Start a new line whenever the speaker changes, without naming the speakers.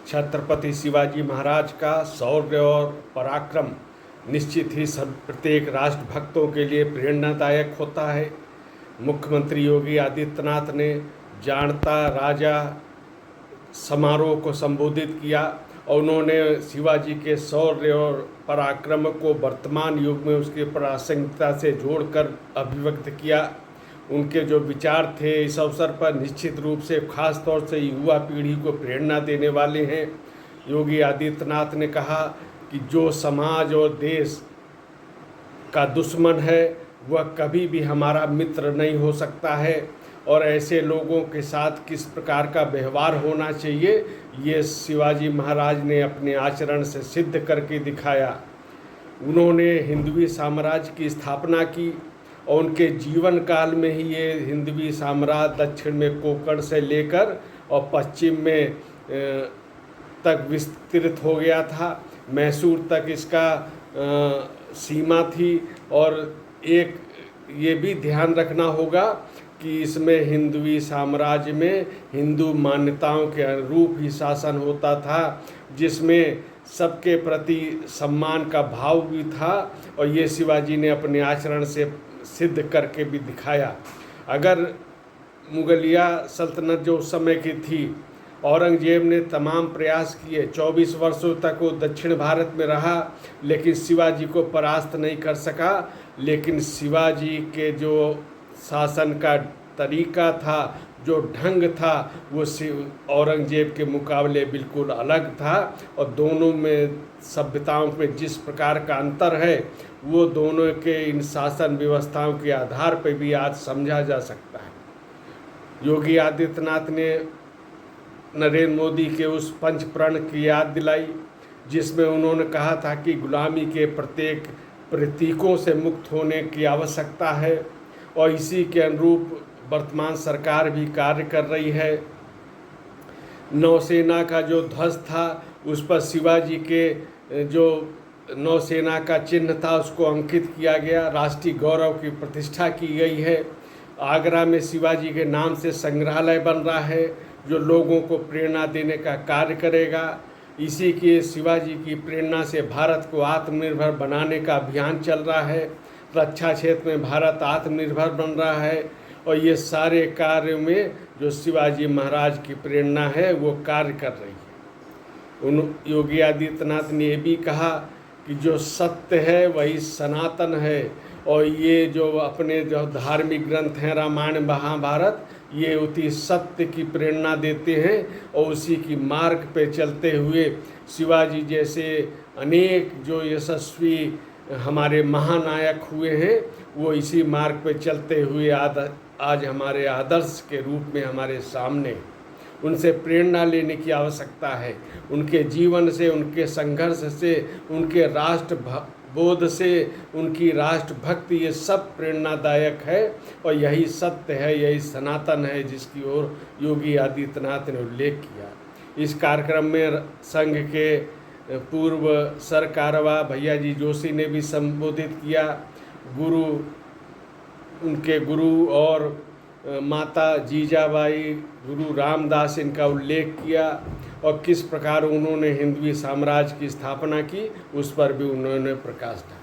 छत्रपति शिवाजी महाराज का शौर्य और पराक्रम निश्चित ही सब प्रत्येक राष्ट्रभक्तों के लिए प्रेरणादायक होता है। मुख्यमंत्री योगी आदित्यनाथ ने जानता राजा समारोह को संबोधित किया और उन्होंने शिवाजी के शौर्य और पराक्रम को वर्तमान युग में उसकी प्रासंगिकता से जोड़कर अभिव्यक्त किया। उनके जो विचार थे इस अवसर पर निश्चित रूप से खास तौर से युवा पीढ़ी को प्रेरणा देने वाले हैं। योगी आदित्यनाथ ने कहा कि जो समाज और देश का दुश्मन है वह कभी भी हमारा मित्र नहीं हो सकता है और ऐसे लोगों के साथ किस प्रकार का व्यवहार होना चाहिए ये शिवाजी महाराज ने अपने आचरण से सिद्ध करके दिखाया। उन्होंने हिंदवी साम्राज्य की स्थापना की और उनके जीवन काल में ही ये हिंदवी साम्राज्य दक्षिण में कोंकण से लेकर और पश्चिम में तक विस्तृत हो गया था। मैसूर तक इसका सीमा थी और एक ये भी ध्यान रखना होगा कि इसमें हिंदवी साम्राज्य में हिंदू मान्यताओं के अनुरूप ही शासन होता था, जिसमें सबके प्रति सम्मान का भाव भी था और ये शिवाजी ने अपने आचरण से सिद्ध करके भी दिखाया। अगर मुगलिया सल्तनत जो उस समय की थी, औरंगजेब ने तमाम प्रयास किए, 24 वर्षों तक वो दक्षिण भारत में रहा लेकिन शिवाजी को परास्त नहीं कर सका। लेकिन शिवाजी के जो शासन का तरीका था, जो ढंग था, वो औरंगजेब के मुकाबले बिल्कुल अलग था और दोनों में सभ्यताओं में जिस प्रकार का अंतर है वो दोनों के इन शासन व्यवस्थाओं के आधार पर भी आज समझा जा सकता है। योगी आदित्यनाथ ने नरेंद्र मोदी के उस पंच प्रण की याद दिलाई जिसमें उन्होंने कहा था कि गुलामी के प्रत्येक प्रतीकों से मुक्त होने की आवश्यकता है और इसी के अनुरूप वर्तमान सरकार भी कार्य कर रही है। नौसेना का जो ध्वज था उस पर शिवाजी के जो नौसेना का चिन्ह था उसको अंकित किया गया। राष्ट्रीय गौरव की प्रतिष्ठा की गई है। आगरा में शिवाजी के नाम से संग्रहालय बन रहा है जो लोगों को प्रेरणा देने का कार्य करेगा। इसी के शिवाजी की प्रेरणा से भारत को आत्मनिर्भर बनाने का अभियान चल रहा है। रक्षा क्षेत्र में भारत आत्मनिर्भर बन रहा है और ये सारे कार्य में जो शिवाजी महाराज की प्रेरणा है वो कार्य कर रही है। योगी आदित्यनाथ ने ये भी कहा कि जो सत्य है वही सनातन है और ये जो अपने जो धार्मिक ग्रंथ हैं रामायण महाभारत ये उसी सत्य की प्रेरणा देते हैं और उसी की मार्ग पे चलते हुए शिवाजी जैसे अनेक जो यशस्वी हमारे महानायक हुए हैं वो इसी मार्ग पे चलते हुए आज हमारे आदर्श के रूप में हमारे सामने। उनसे प्रेरणा लेने की आवश्यकता है। उनके जीवन से, उनके संघर्ष से, उनके राष्ट्रबोध से, उनकी राष्ट्रभक्ति ये सब प्रेरणादायक है और यही सत्य है, यही सनातन है जिसकी ओर योगी आदित्यनाथ ने उल्लेख किया। इस कार्यक्रम में संघ के पूर्व सरकारवा भैया जी जोशी ने भी संबोधित किया। उनके गुरु और माता जीजाबाई गुरु रामदास इनका उल्लेख किया और किस प्रकार उन्होंने हिंदवी साम्राज्य की स्थापना की उस पर भी उन्होंने प्रकाश डाला।